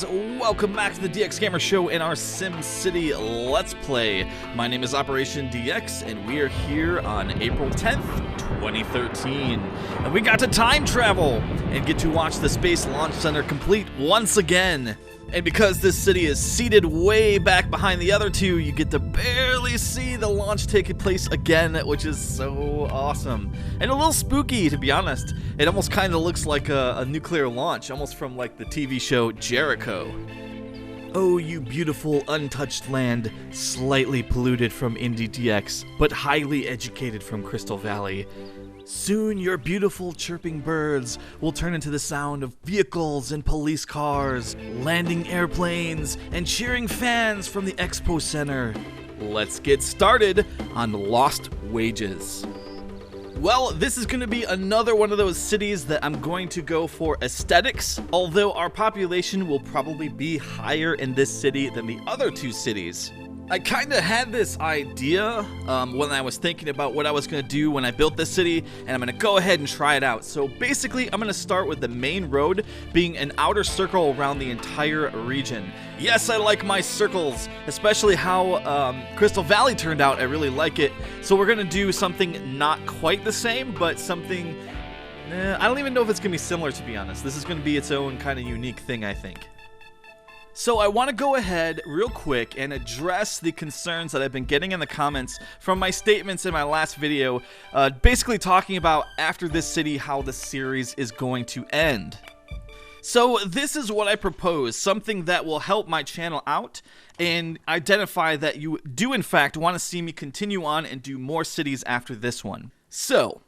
guys, welcome back to the DX Gamer Show in our Simcity Let's Play. My name is OperationDx, and we are here on April 10th, 2013. And we got to time travel and get to watch the Space Launch Center complete once again. And because this city is seated way back behind the other two, you get to barely see the launch taking place again, which is so awesome. And a little spooky, to be honest. It almost kind of looks like a nuclear launch, almost from like the TV show Jericho. Oh, you beautiful, untouched land, slightly polluted from IndieDX, but highly educated from Crystal Valley. Soon your beautiful chirping birds will turn into the sound of vehicles and police cars, landing airplanes, and cheering fans from the Expo Center. Let's get started on Lost Wages. Well, this is going to be another one of those cities that I'm going to go for aesthetics, although our population will probably be higher in this city than the other two cities. I kind of had this idea when I was thinking about what I was going to do when I built this city, and I'm going to go ahead and try it out. So basically, I'm going to start with the main road being an outer circle around the entire region. Yes, I like my circles, especially how Crystal Valley turned out. I really like it. So we're going to do something not quite the same, but something... I don't even know if it's going to be similar, to be honest. This is going to be its own kind of unique thing, I think. So I want to go ahead real quick and address the concerns that I've been getting in the comments from my statements in my last video, basically talking about after this city how the series is going to end. So this is what I propose, something that will help my channel out and identify that you do in fact want to see me continue on and do more cities after this one. So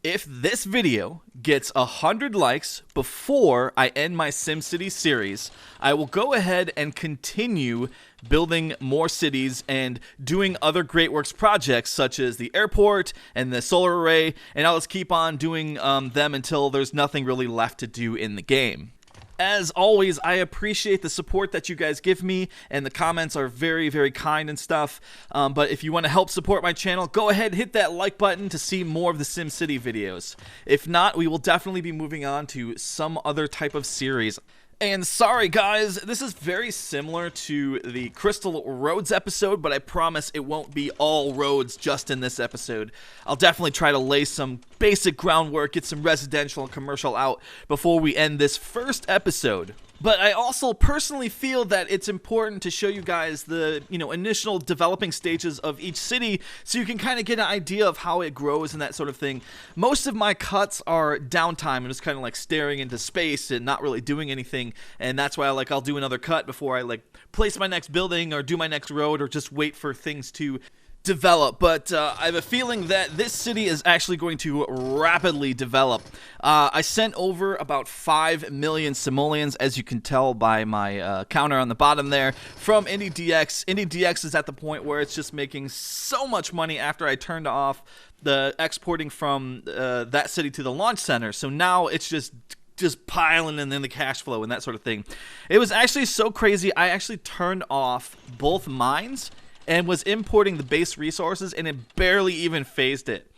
if this video gets 100 likes before I end my SimCity series, I will go ahead and continue building more cities and doing other Great Works projects such as the airport and the solar array, and I'll just keep on doing them until there's nothing really left to do in the game. As always, I appreciate the support that you guys give me, and the comments are very, very kind and stuff. But if you want to help support my channel, go ahead and hit that like button to see more of the SimCity videos. If not, we will definitely be moving on to some other type of series. And sorry guys, this is very similar to the Crystal Roads episode, but I promise it won't be all roads just in this episode. I'll definitely try to lay some basic groundwork, get some residential and commercial out before we end this first episode. But I also personally feel that it's important to show you guys the, initial developing stages of each city so you can kind of get an idea of how it grows and that sort of thing. Most of my cuts are downtime and just kind of like staring into space and not really doing anything, and that's why I'll do another cut before I place my next building or do my next road or just wait for things to develop. But I have a feeling that this city is actually going to rapidly develop. I sent over about 5 million simoleons, as you can tell by my counter on the bottom there, from IndieDX. IndieDX is at the point where it's just making so much money after I turned off the exporting from that city to the launch center. So now it's just piling in the cash flow and that sort of thing. It was actually so crazy, I actually turned off both mines and was importing the base resources, and it barely even phased it.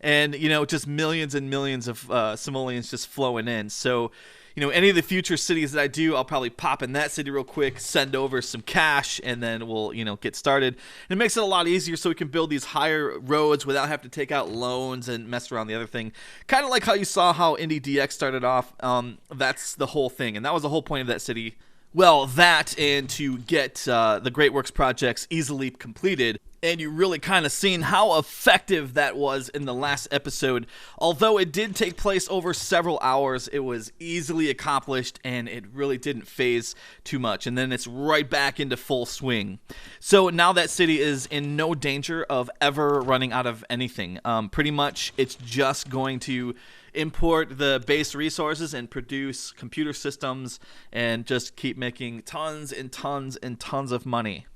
And, just millions and millions of simoleons just flowing in. So, any of the future cities that I do, I'll probably pop in that city real quick, send over some cash, and then we'll, get started. And it makes it a lot easier so we can build these higher roads without having to take out loans and mess around the other thing. Kind of like how you saw how IndieDX started off. That's the whole thing, and that was the whole point of that city. Well, that and to get the Great Works projects easily completed, and you really kind of seen how effective that was in the last episode. Although it did take place over several hours, it was easily accomplished, and it really didn't phase too much. And then it's right back into full swing. So now that city is in no danger of ever running out of anything. Pretty much, it's just going to import the base resources and produce computer systems and just keep making tons and tons and tons of money.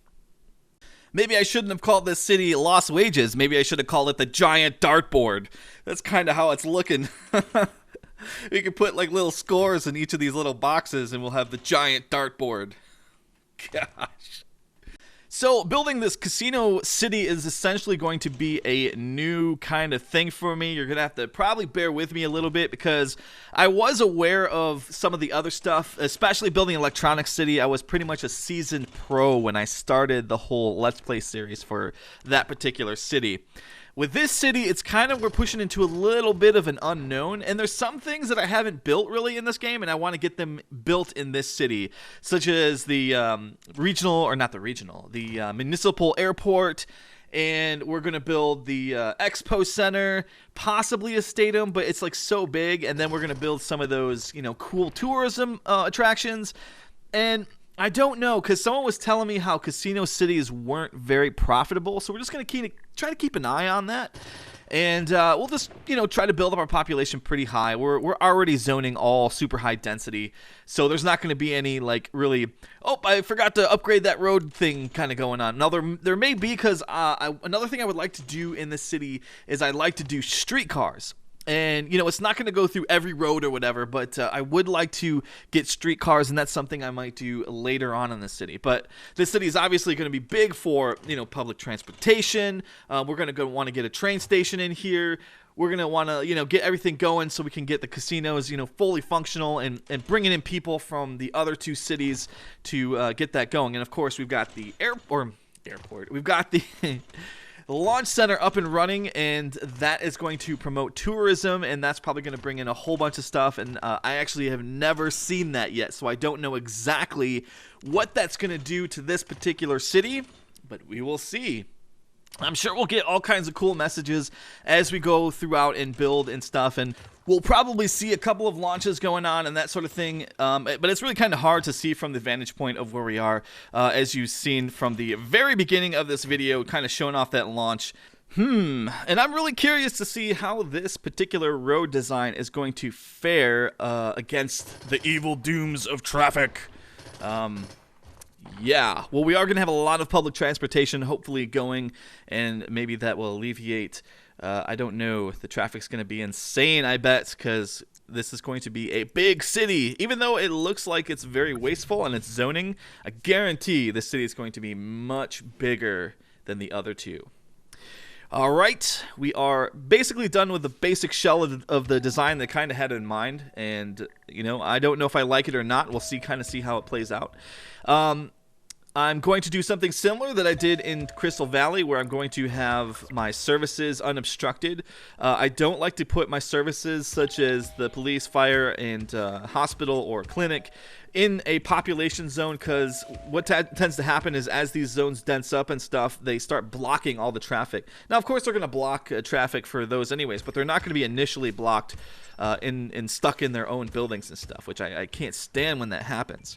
Maybe I shouldn't have called this city Lost Wages. Maybe I should have called it the Giant Dartboard. That's kind of how it's looking. We could put little scores in each of these little boxes and we'll have the Giant Dartboard. Gosh. So building this casino city is essentially going to be a new kind of thing for me. You're going to have to probably bear with me a little bit because I was aware of some of the other stuff, especially building Electronic City. I was pretty much a seasoned pro when I started the whole Let's Play series for that particular city. With this city, it's kind of, we're pushing into a little bit of an unknown, and there's some things that I haven't built really in this game, and I want to get them built in this city, such as the municipal airport, and we're going to build the expo center, possibly a stadium, but it's like so big, and then we're going to build some of those, cool tourism attractions, and I don't know, because someone was telling me how casino cities weren't very profitable, so we're just going to try to keep an eye on that, and we'll just, try to build up our population pretty high. We're already zoning all super high density, so there's not going to be any, really, oh, I forgot to upgrade that road thing kind of going on. Now, there may be, because another thing I would like to do in this city is I'd like to do streetcars. And, it's not going to go through every road or whatever, but I would like to get streetcars, and that's something I might do later on in the city. But this city is obviously going to be big for, public transportation. We're going to want to get a train station in here. We're going to want to, get everything going so we can get the casinos, fully functional and bringing in people from the other two cities to get that going. And, of course, we've got the airport. We've got the... The launch center up and running, and that is going to promote tourism, and that's probably going to bring in a whole bunch of stuff, and I actually have never seen that yet, so I don't know exactly what that's going to do to this particular city, but we will see. I'm sure we'll get all kinds of cool messages as we go throughout and build and stuff, and we'll probably see a couple of launches going on and that sort of thing, but it's really kind of hard to see from the vantage point of where we are, as you've seen from the very beginning of this video, kind of showing off that launch. And I'm really curious to see how this particular road design is going to fare against the evil dooms of traffic. Yeah, well, we are going to have a lot of public transportation hopefully going, and maybe that will alleviate, I don't know, the traffic's going to be insane, I bet, because this is going to be a big city. Even though it looks like it's very wasteful and it's zoning, I guarantee this city is going to be much bigger than the other two. All right, we are basically done with the basic shell of the design that I kind of had in mind, and, I don't know if I like it or not. We'll see how it plays out. I'm going to do something similar that I did in Crystal Valley, where I'm going to have my services unobstructed. I don't like to put my services, such as the police, fire, and hospital or clinic, in a population zone, because what tends to happen is as these zones dense up and stuff, they start blocking all the traffic. Now, of course, they're going to block traffic for those anyways, but they're not going to be initially blocked and stuck in their own buildings and stuff, which I can't stand when that happens.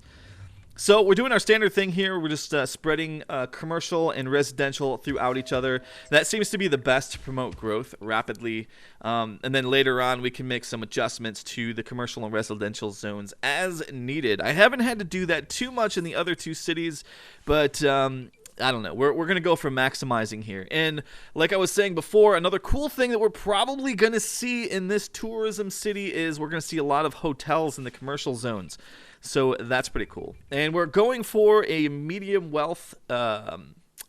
So we're doing our standard thing here. We're just spreading commercial and residential throughout each other. That seems to be the best to promote growth rapidly. And then later on, we can make some adjustments to the commercial and residential zones as needed. I haven't had to do that too much in the other two cities, but I don't know. We're going to go for maximizing here. And like I was saying before, another cool thing that we're probably going to see in this tourism city is we're going to see a lot of hotels in the commercial zones. So that's pretty cool. And we're going for a medium wealth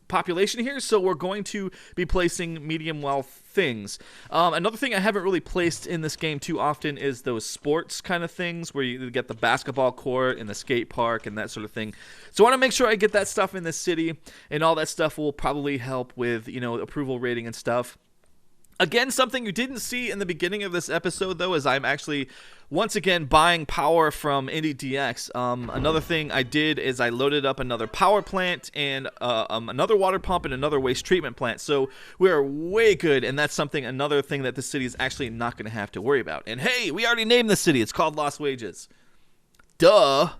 population here, so we're going to be placing medium wealth things. Another thing I haven't really placed in this game too often is those sports kind of things, where you get the basketball court and the skate park and that sort of thing. So I want to make sure I get that stuff in this city, and all that stuff will probably help with, approval rating and stuff. Again, something you didn't see in the beginning of this episode, though, is I'm actually, once again, buying power from IndieDX. Another thing I did is I loaded up another power plant and another water pump and another waste treatment plant. So we are way good, and that's another thing that the city is actually not going to have to worry about. And hey, we already named the city. It's called Lost Wages. Duh.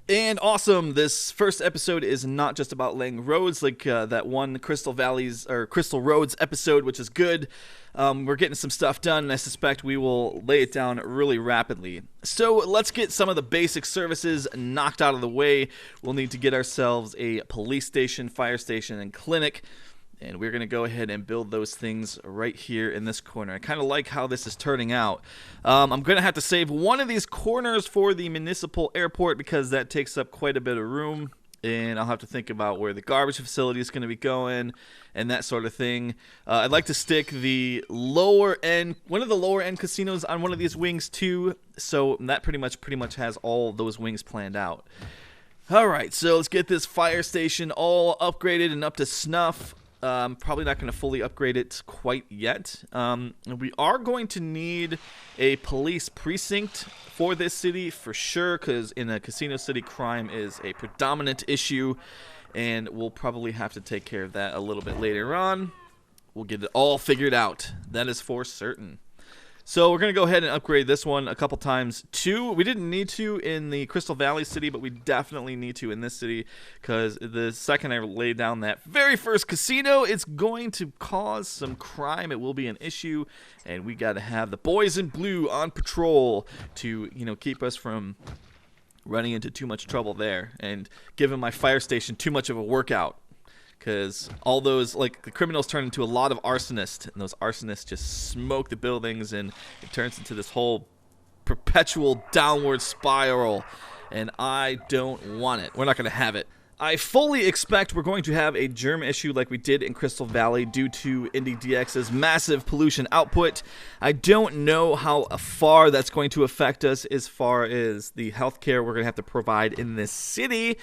And awesome, this first episode is not just about laying roads like that one Crystal Roads episode, which is good. We're getting some stuff done, and I suspect we will lay it down really rapidly. So let's get some of the basic services knocked out of the way. We'll need to get ourselves a police station, fire station, and clinic. And we're going to go ahead and build those things right here in this corner. I kind of like how this is turning out. I'm going to have to save one of these corners for the municipal airport because that takes up quite a bit of room. and I'll have to think about where the garbage facility is going to be going and that sort of thing. I'd like to stick the lower end, one of the lower end casinos on one of these wings too, so that pretty much has all those wings planned out. All right, so let's get this fire station all upgraded and up to snuff. Probably not going to fully upgrade it quite yet. We are going to need a police precinct for this city for sure, because in a casino city, crime is a predominant issue, and we'll probably have to take care of that a little bit later on. We'll get it all figured out. That is for certain. So we're going to go ahead and upgrade this one a couple times too. We didn't need to in the Crystal Valley city, but we definitely need to in this city, because the second I lay down that very first casino, it's going to cause some crime. It will be an issue, and we got to have the boys in blue on patrol to, keep us from running into too much trouble there and giving my fire station too much of a workout. Because all those, the criminals turn into a lot of arsonists, and those arsonists just smoke the buildings, and it turns into this whole perpetual downward spiral, and I don't want it. We're not going to have it. I fully expect we're going to have a germ issue like we did in Crystal Valley due to IndieDX's massive pollution output. I don't know how far that's going to affect us as far as the healthcare we're going to have to provide in this city,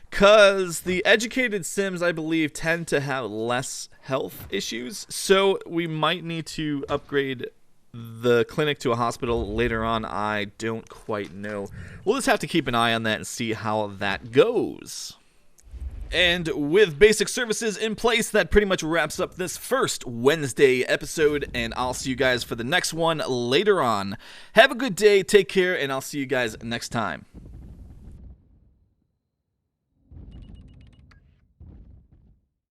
because the educated Sims, I believe, tend to have less health issues, so we might need to upgrade the clinic to a hospital later on. I don't quite know. We'll just have to keep an eye on that and see how that goes. And with basic services in place, that pretty much wraps up this first Wednesday episode, and I'll see you guys for the next one later on. Have a good day, take care, and I'll see you guys next time.